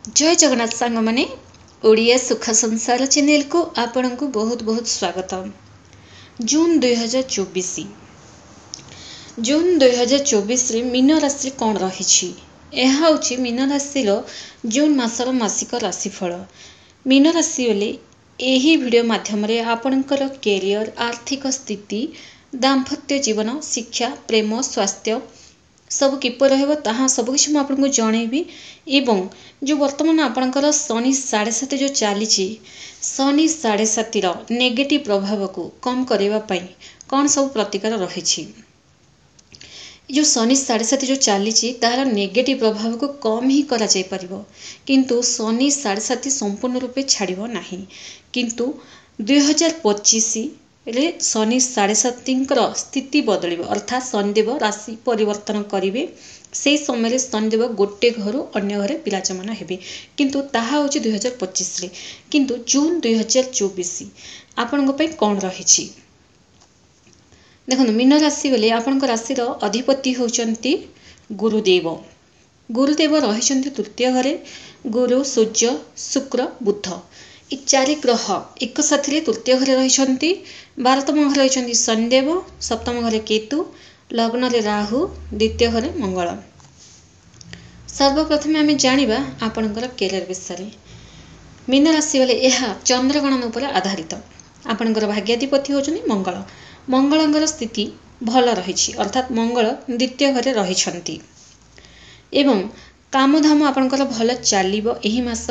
जय जगन्नाथ सांग माने ओडिया सुख संसार चैनल को आपण को बहुत बहुत स्वागत। जून 2024 जून 2024 रे मीन राशि कौन रही है मीन राशि जून मासर मासिक राशिफल। मीन राशि बोले यही वीडियो माध्यम आपणकर कैरियर आर्थिक स्थिति दाम्पत्य जीवन शिक्षा प्रेम स्वास्थ्य सब किपर रहा सबकि मुझे जनइबी एवं जो वर्तमान आपणकर शनि 7.5 जो चली शनि 7.5 नेगेटिव प्रभाव को कम करने कौन सब प्रतिकार रही जो शनि 7.5 जो चली तार नेगेटिव प्रभाव को कम ही करा जाय परिबो किंतु शनि 7.5 संपूर्ण रूपे छाड़िबो नाही। किंतु 2025 रे शनि 7.5 स्थिति बदल अर्थात शनिदेव राशि परिवर्तन करेंगे। से समय शनिदेव गोटे घर अन्य घर विराजमान हेबे किंतु ताहा होची 2025 रे। किंतु जून 2024 आपण कौन रही देखो मीन राशि बोले आपण राशि अधिपति होचंती गुरुदेव। गुरुदेव रही तृतीय घरे गुरु सूर्य शुक्र बुध ये 4 ग्रह एक साथ तृतीय घरे रही। 12तम घर रही शनिदेव, 7म घरे केतु, लग्न रे राहु, द्वितीय घरे मंगल। सर्वप्रथम आम जाना आपणकर कैरियर विषय। मीन राशि बोले यह चंद्रगणन उपर आधारित। आपणकर भाग्याधिपति होचनी मंगल। मंगलंगर स्थिति भल रही अर्थात मंगल द्वितीय घरे रही एवं कामधाम आपणकर भल चलो यही मास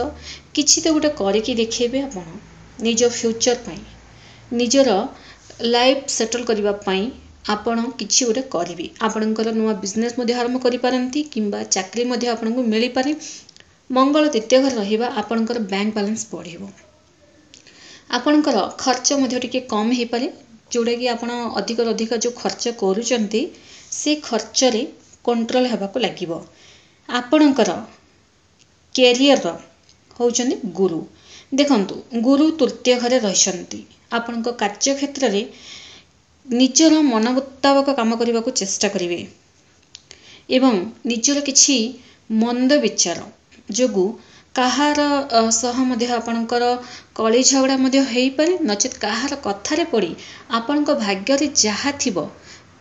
किसी तो गोटे करके देखेबे आपण निज फ्यूचर पाई निजर लाइफ सेटल करने आपण किसी गोटे करेंगे। आपणकर नुआ बिजनेस आरंभ करिपारंती किंबा चाकरी आपण को मिल पारे। मंगल द्वितीय घर रहिबा आपणकर बैंक बैलेंस बढ़िबो। आपणकर खर्च टिके कम हो पारे जोड़ा कि आपण अधिक अधिक जो खर्च करूचंती से खर्च रे कंट्रोल हेबाको लागिबो। आपणकर कैरियर होचंदी गुरु। देखंतु गुरु तृतीय घरे रहिसंती आपणक कार्य क्षेत्र रे निजर मन मुताबक काम करने को चेष्टा करेंगे एवं निजर किछि मंद विचार जोगु कहार सह आपणकर कली झगड़ा हो पारे नचेत कहार कथारे पड़ी आपणक भाग्य रे जहा थिबो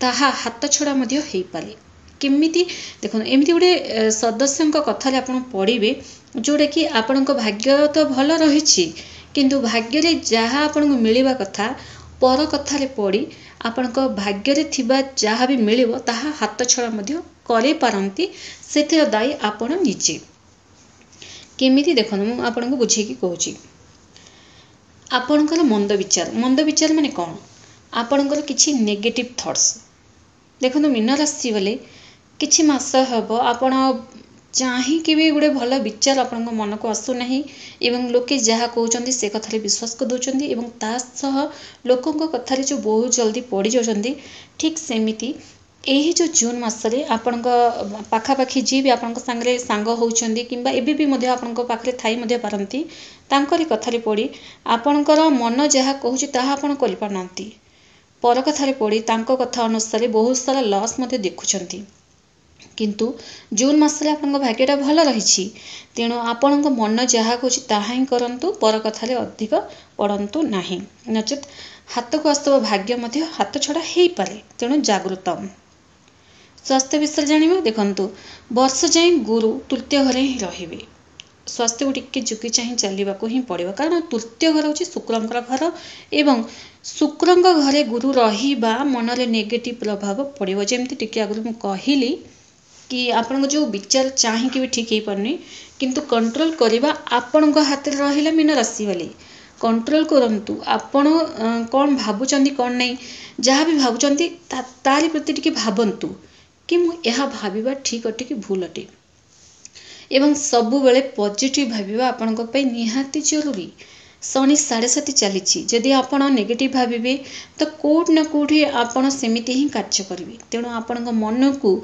ताहा हाथ छड़ा हो पारे। केमिति देखो एमती गोटे सदस्य कथार आपण पढ़े जोड़ा कि आपणक भाग्य तो भल रही किंतु भाग्य रे जहा आपन को मिलवा कथा पर कथार पड़ी आपणक भाग्य रे थिबा जहा भी मिलिबो ताहा हाथ छड़ा करे पारंती सेथिर दायी आपण निजे। केमिति देखो मु आपन को बुझेकी कहूची आपणकर मंद विचार माने कौन आपणकर किछि नेगेटिव थॉट्स। देखो मीन राशि वाले किछि मास हबो आपण चाहिए भी गोटे भल विचार आपण मन को आसुना एवं लोके जहाँ कहते से कथार विश्वास कर दौरान एवं तासह लोकों कथार जो बहुत जल्दी पड़ जाती। ठीक सेमिति यही जो जून मासरे आपण पाखापाखि जी भी आपण सांगे सांग होती किंबा एबे भी आपण पाखे थी पारती तांकरी कथार पड़ी आपणकर मन जहाँ कहूँ ताहा आपण कर पारनांती पर कथार पड़ी तांको कथा अनुसार बहुत सारा लॉस देखुंट। किंतु जून मासरे आपन भाग्यटा भल रही तेणु आपण मन जहाँ कहूँ ताहा ही करंतु पर कथार अधिक पड़ंतु नहीं नचेत हाथ को आसव भाग्य हाथ छड़ा हो पारे तेणु जागृत। स्वास्थ्य विषय जाना देखंतु वर्ष जाए गुरु तृतीय घरे ही रहिबे। स्वास्थ्य को टिके जुकी चाह चलने को ही पड़ो कारण तृतीय घर हूँ शुक्रंकर घर एवं शुक्रंक घरे गुरु रहिबा मन रे नेगेटिव प्रभाव पड़ो। जमती टिके आगु मु कहली कि आपण जो विचार चाहिए भी ठीक हो पारनी किंतु कंट्रोल करवा आपण हाथ में रहा। मीन राशि वाले कंट्रोल करंतु आपण कौन भावुंट कौन नहीं जहाँ भी भावुंट तारी प्रति टिके भावंतु कि यह भाविबा ठीक अटे कि भूल अटे एवं सबु बेले पॉजिटिव भाविबा आपण निहाती जरूरी। शनि 7.5 चली जदि आपण नेगेटिव भाविबे तो कोट ना कोठी आपण सेमिति ही कार्य करेंगे। तेणु आपण मन को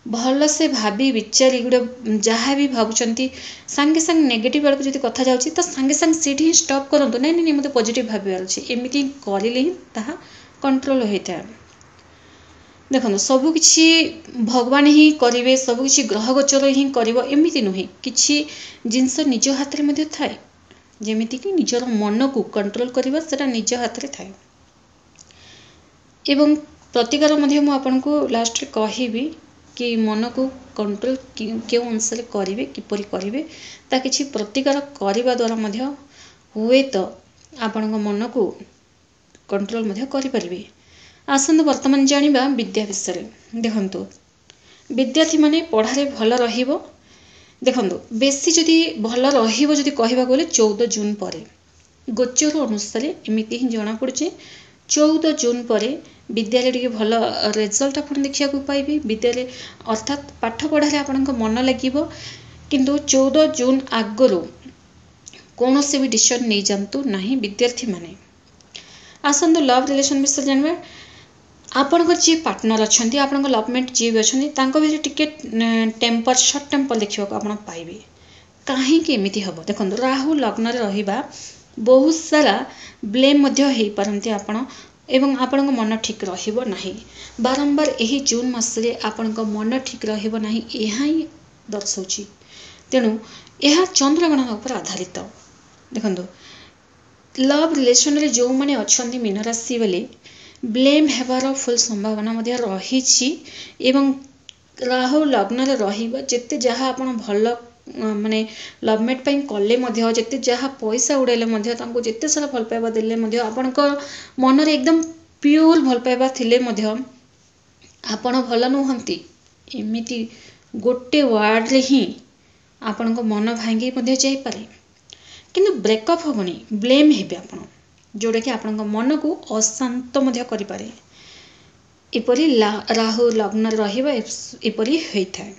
भल से भावी विचार गोटे जहाँ भी भावुंट सांगे सांगे नेगेटिव आड़ को कथा जाऊँगी तो सांगे सांगे सीट ही स्टॉप करूँ नहीं नहीं मतलब पॉजिटिव भावार अच्छे एमती करें ही ताहा कंट्रोल होता है। ଦେଖନ୍ତୁ ସବୁକିଛି ଭଗବାନ ହିଁ କରିବେ, ସବୁକିଛି ଗ୍ରହ ଗୋଚର ହିଁ କରିବ ଏମିତି ନୁହେଁ। କିଛି ଜିନିଷ ନିଜ ହାତରେ ମଧ୍ୟ ଥାଏ, ଯେମିତିକି ନିଜର ମନକୁ କଣ୍ଟ୍ରୋଲ କରିବା ସେଟା ନିଜ ହାତରେ ଥାଏ। ଏବଂ ପ୍ରତିକାର ମଧ୍ୟ ମୁଁ ଆପଣଙ୍କୁ ଲାଷ୍ଟରେ କହିବି କି ମନକୁ କଣ୍ଟ୍ରୋଲ କେଉଁ ଅଂଶରେ କରିବେ, କିପରି କରିବେ, ତା କିଛି ପ୍ରତିକାର କରିବା ଦ୍ୱାରା ମଧ୍ୟ ହୁଏତ ଆପଣଙ୍କ ମନକୁ କଣ୍ଟ୍ରୋଲ ମଧ୍ୟ କରିପାରିବେ। ଆସନ୍ତୁ ବର୍ତ୍ତମାନ ଜାଣିବା ବିଦ୍ୟା ବିଷୟରେ। ଦେଖନ୍ତୁ ବିଦ୍ୟାର୍ଥୀମାନେ ପଢ଼ାରେ ଭଲ ରହିବ। ଦେଖନ୍ତୁ ବେଶୀ ଯଦି ଭଲ ରହିବ ଯଦି କହିବାକୁ ଗଲେ 14 ଜୁନ୍ ପରେ, ଗୋଚର ଅନୁସାରେ ଏମିତି ହିଁ ଜଣାପଡ଼ୁଛି 14 ଜୁନ୍ ପରେ ବିଦ୍ୟାରେ ଟିକେ ଭଲ ରେଜଲ୍ଟ ଆପଣ ଦେଖିବାକୁ ପାଇବେ। ବିଦ୍ୟାରେ ଅର୍ଥାତ୍ ପାଠ ପଢ଼ାରେ ଆପଣଙ୍କ ମନ ଲାଗିବ। କିନ୍ତୁ 14 ଜୁନ୍ ଆଗରୁ କୌଣସି ବି ଡିସିସନ୍ ନେଇଯାଆନ୍ତୁ ନାହିଁ ବିଦ୍ୟାର୍ଥୀମାନେ। ଆସନ୍ତୁ ଲଭ୍ ରିଲେସନ୍ ବିଷୟରେ ଜାଣିବା। ଆପଣଙ୍କର ଯିଏ ପାର୍ଟନର ଅଛନ୍ତି, ଆପଣଙ୍କ ଲଭ୍ମେଟ୍ ଯିଏ ବି ଅଛନ୍ତି, ତାଙ୍କ ଭିତରେ ଟିକେ ଟେମ୍ପର, ସର୍ଟ ଟେମ୍ପର ଦେଖିବାକୁ ଆପଣ ପାଇବେ। କାହିଁକି ଏମିତି ହେବ? ଦେଖନ୍ତୁ ରାହୁ ଲଗ୍ନରେ ରହିବା ବହୁତ ସାରା ବ୍ଲେମ୍ ମଧ୍ୟ ହେଇପାରନ୍ତି ଆପଣ, ଏବଂ ଆପଣଙ୍କ ମନ ଠିକ୍ ରହିବ ନାହିଁ। ବାରମ୍ବାର ଏହି ଜୁନ୍ ମାସରେ ଆପଣଙ୍କ ମନ ଠିକ୍ ରହିବ ନାହିଁ, ଏହା ହିଁ ଦର୍ଶାଉଛି। ତେଣୁ ଏହା ଚନ୍ଦ୍ରଗଣନା ଉପରେ ଆଧାରିତ। ଦେଖନ୍ତୁ ଲଭ୍ ରିଲେସନରେ ଯେଉଁମାନେ ଅଛନ୍ତି ମୀନ ରାଶି ବୋଲି ବ୍ଲେମ୍ ହେବାର ଫୁଲ୍ ସମ୍ଭାବନା ମଧ୍ୟ ରହିଛି। ଏବଂ ରାହୁ ଲଗ୍ନରେ ରହିବା ଯେତେ ଯାହା ଆପଣ ଭଲ ମାନେ ଲଭ୍ମେଟ୍ ପାଇଁ କଲେ ମଧ୍ୟ, ଯେତେ ଯାହା ପଇସା ଉଡ଼ାଇଲେ ମଧ୍ୟ, ତାଙ୍କୁ ଯେତେ ସାରା ଭଲ ପାଇବା ଦେଲେ ମଧ୍ୟ, ଆପଣଙ୍କ ମନରେ ଏକଦମ ପିଓର ଭଲ ପାଇବା ଥିଲେ ମଧ୍ୟ ଆପଣ ଭଲ ନୁହନ୍ତି, ଏମିତି ଗୋଟେ ୱାର୍ଡ଼ରେ ହିଁ ଆପଣଙ୍କ ମନ ଭାଙ୍ଗି ମଧ୍ୟ ଯାଇପାରେ। କିନ୍ତୁ ବ୍ରେକଅପ୍ ହେବନି, ବ୍ଲେମ୍ ହେବେ ଆପଣ, ଯେଉଁଟାକି ଆପଣଙ୍କ ମନକୁ ଅଶାନ୍ତ ମଧ୍ୟ କରିପାରେ। ଏପରି ରାହୁ ଲଗ୍ନରେ ରହିବା ଏପରି ହୋଇଥାଏ।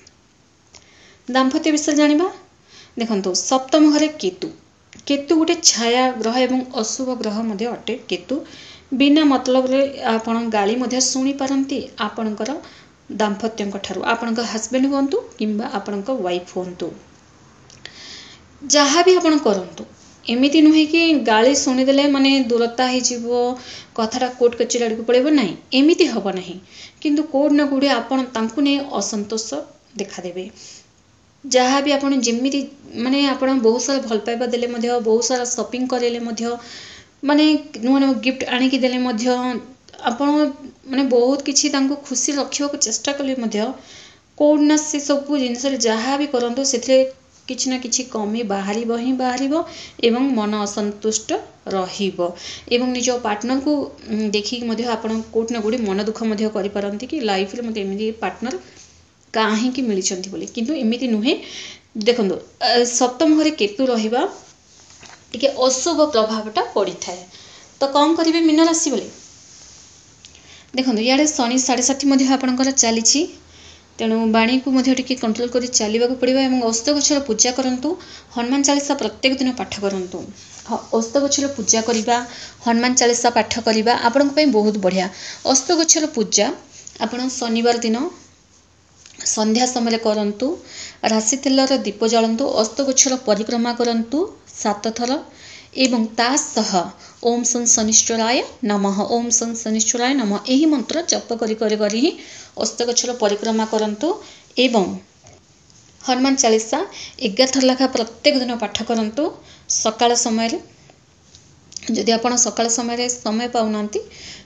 ଦାମ୍ପତ୍ୟ ବିଷୟରେ ଜାଣିବା। ଦେଖନ୍ତୁ ସପ୍ତମ ଘରେ କେତୁ। କେତୁ ଗୋଟେ ଛାୟା ଗ୍ରହ ଏବଂ ଅଶୁଭ ଗ୍ରହ ମଧ୍ୟ ଅଟେ। କେତୁ ବିନା ମତଲବରେ ଆପଣ ଗାଳି ମଧ୍ୟ ଶୁଣିପାରନ୍ତି ଆପଣଙ୍କର ଦାମ୍ପତ୍ୟଙ୍କ ଠାରୁ, ଆପଣଙ୍କ ହଜବେଣ୍ଡ ହୁଅନ୍ତୁ କିମ୍ବା ଆପଣଙ୍କ ୱାଇଫ୍ ହୁଅନ୍ତୁ। ଯାହା ବି ଆପଣ କରନ୍ତୁ, ଏମିତି ନୁହେଁ କି ଗାଳି ଶୁଣିଦେଲେ ମାନେ ଦୂରତା ହେଇଯିବ, କଥାଟା କୋର୍ଟ କଚେରୀ ଆଡ଼କୁ ପଳେଇବ, ନାହିଁ, ଏମିତି ହେବ ନାହିଁ। କିନ୍ତୁ କୋଉଠି ନା କୋଉଠି ଆପଣ ତାଙ୍କୁ ନେଇ ଅସନ୍ତୋଷ ଦେଖାଦେବେ। ଯାହା ବି ଆପଣ ଯେମିତି ମାନେ ଆପଣ ବହୁତ ସାରା ଭଲ ପାଇବା ଦେଲେ ମଧ୍ୟ, ବହୁତ ସାରା ସପିଂ କରାଇଲେ ମଧ୍ୟ, ମାନେ ନୂଆ ନୂଆ ଗିଫ୍ଟ ଆଣିକି ଦେଲେ ମଧ୍ୟ, ଆପଣ ମାନେ ବହୁତ କିଛି ତାଙ୍କୁ ଖୁସି ରଖିବାକୁ ଚେଷ୍ଟା କଲେ ମଧ୍ୟ କୋଉଠି ନା ସେ ସବୁ ଜିନିଷରେ ଯାହା ବି କରନ୍ତୁ ସେଥିରେ କିଛି ନା କିଛି କମି ବାହାରିବ ହିଁ ବାହାରିବ ଏବଂ ମନ ଅସନ୍ତୁଷ୍ଟ ରହିବ। ଏବଂ ନିଜ ପାର୍ଟନରକୁ ଦେଖିକି ମଧ୍ୟ ଆପଣ କୋଉଠି ନା କୋଉଠି ମନ ଦୁଃଖ ମଧ୍ୟ କରିପାରନ୍ତି କି ଲାଇଫରେ ମୋତେ ଏମିତି ପାର୍ଟନର କାହିଁକି ମିଳିଛନ୍ତି ବୋଲି। କିନ୍ତୁ ଏମିତି ନୁହେଁ। ଦେଖନ୍ତୁ ସପ୍ତମ ଘରେ କେତୁ ରହିବା ଟିକେ ଅଶୁଭ ପ୍ରଭାବଟା ପଡ଼ିଥାଏ। ତ କ'ଣ କରିବେ ମୀନ ରାଶି ବୋଲି? ଦେଖନ୍ତୁ ଇଆଡ଼େ ଶନି 7.5 ମଧ୍ୟ ଆପଣଙ୍କର ଚାଲିଛି। ତେଣୁ ବାଣୀକୁ ମଧ୍ୟ ଟିକେ କଣ୍ଟ୍ରୋଲ କରି ଚାଲିବାକୁ ପଡ଼ିବ। ଏବଂ ଓସ୍ତ ଗଛର ପୂଜା କରନ୍ତୁ। ହନୁମାନ ଚାଳିଶା ପ୍ରତ୍ୟେକ ଦିନ ପାଠ କରନ୍ତୁ। ଓସ୍ତ ଗଛର ପୂଜା କରିବା, ହନୁମାନ ଚାଳିଶା ପାଠ କରିବା ଆପଣଙ୍କ ପାଇଁ ବହୁତ ବଢ଼ିଆ। ଓସ୍ତ ଗଛର ପୂଜା ଆପଣ ଶନିବାର ଦିନ ସନ୍ଧ୍ୟା ସମୟରେ କରନ୍ତୁ। ରାଶି ତେଲର ଦୀପ ଜାଳନ୍ତୁ। ଓସ୍ତ ଗଛର ପରିକ୍ରମା କରନ୍ତୁ 7 ଥର। ଏବଂ ତା ସହ ଓମ୍ ସଂ ଶନିଶ୍ଚରାୟ ନମଃ, ଓମ୍ ସଂ ଶନିଶ୍ଚରାୟ ନମଃ ଏହି ମନ୍ତ୍ର ଜପ କରି ହିଁ ଓସ୍ତ ଗଛର ପରିକ୍ରମା କରନ୍ତୁ। ଏବଂ ହନୁମାନ ଚାଳିଶା 11 ଥର ଲେଖା ପ୍ରତ୍ୟେକ ଦିନ ପାଠ କରନ୍ତୁ ସକାଳ ସମୟରେ। ଯଦି ଆପଣ ସକାଳ ସମୟରେ ସମୟ ପାଉନାହାନ୍ତି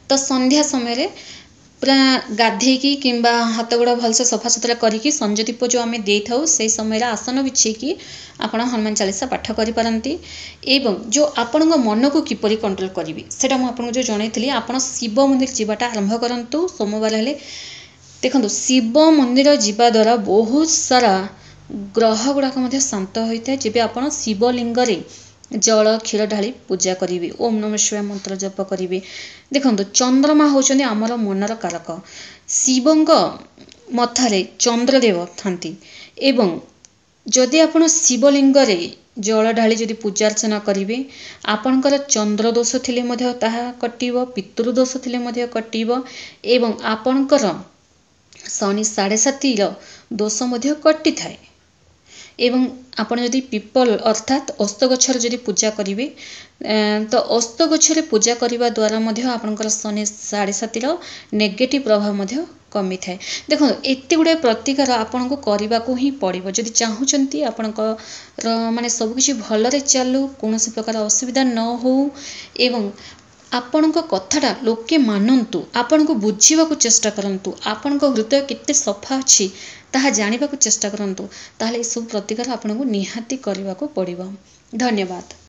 ତ ସନ୍ଧ୍ୟା ସମୟରେ ପୁରା ଗାଧେଇକି କିମ୍ବା ହାତ ଗୋଡ଼ ଭଲସେ ସଫାସୁତୁରା କରିକି ସଞ୍ଜ ଦୀପ ଯେଉଁ ଆମେ ଦେଇଥାଉ ସେହି ସମୟରେ ଆସନ ବିଛେଇକି ଆପଣ ହନୁମାନ ଚାଳିଶା ପାଠ କରିପାରନ୍ତି। ଏବଂ ଯେଉଁ ଆପଣଙ୍କ ମନକୁ କିପରି କଣ୍ଟ୍ରୋଲ କରିବେ ସେଇଟା ମୁଁ ଆପଣଙ୍କୁ ଯେଉଁ ଜଣାଇଥିଲି, ଆପଣ ଶିବ ମନ୍ଦିର ଯିବାଟା ଆରମ୍ଭ କରନ୍ତୁ ସୋମବାର ହେଲେ। ଦେଖନ୍ତୁ ଶିବ ମନ୍ଦିର ଯିବା ଦ୍ୱାରା ବହୁତ ସାରା ଗ୍ରହ ଗୁଡ଼ାକ ମଧ୍ୟ ଶାନ୍ତ ହୋଇଥାଏ। ଯେବେ ଆପଣ ଶିବଲିଙ୍ଗରେ ଜଳ କ୍ଷୀର ଢାଳି ପୂଜା କରିବେ, ଓମ୍ ନମଃ ଶିବାୟ ମନ୍ତ୍ର ଜପ କରିବେ। ଦେଖନ୍ତୁ ଚନ୍ଦ୍ରମା ହେଉଛନ୍ତି ଆମର ମନର କାରକ। ଶିବଙ୍କ ମଥାରେ ଚନ୍ଦ୍ରଦେବ ଥାନ୍ତି। ଏବଂ ଯଦି ଆପଣ ଶିବଲିଙ୍ଗରେ ଜଳ ଢାଳି ଯଦି ପୂଜା ଅର୍ଚ୍ଚନା କରିବେ, ଆପଣଙ୍କର ଚନ୍ଦ୍ର ଦୋଷ ଥିଲେ ମଧ୍ୟ ତାହା କଟିବ, ପିତୃଦୋଷ ଥିଲେ ମଧ୍ୟ କଟିବ। ଏବଂ ଆପଣଙ୍କର ଶନି 7.5ର ଦୋଷ ମଧ୍ୟ କଟିଥାଏ। ଏବଂ ଆପଣ ଯଦି ପିପଲ ଅର୍ଥାତ୍ ଓସ୍ତ ଗଛର ଯଦି ପୂଜା କରିବେ ତ ଓସ୍ତ ଗଛରେ ପୂଜା କରିବା ଦ୍ୱାରା ମଧ୍ୟ ଆପଣଙ୍କର ଶନି 7.5ର ନେଗେଟିଭ୍ ପ୍ରଭାବ ମଧ୍ୟ କମିଥାଏ। ଦେଖନ୍ତୁ ଏତେ ଗୁଡ଼ାଏ ପ୍ରତିକାର ଆପଣଙ୍କୁ କରିବାକୁ ହିଁ ପଡ଼ିବ ଯଦି ଚାହୁଁଛନ୍ତି ଆପଣଙ୍କର ମାନେ ସବୁକିଛି ଭଲରେ ଚାଲୁ, କୌଣସି ପ୍ରକାର ଅସୁବିଧା ନ ହଉ ଏବଂ ଆପଣଙ୍କ କଥାଟା ଲୋକେ ମାନନ୍ତୁ, ଆପଣଙ୍କୁ ବୁଝିବାକୁ ଚେଷ୍ଟା କରନ୍ତୁ, ଆପଣଙ୍କ ହୃଦୟ କେତେ ସଫା ଅଛି ତାହା ଜାଣିବାକୁ ଚେଷ୍ଟା କରନ୍ତୁ, ତାହେଲେ ଏସବୁ ପ୍ରତିକାର ଆପଣଙ୍କୁ ନିହାତି କରିବାକୁ ପଡ଼ିବ। ଧନ୍ୟବାଦ।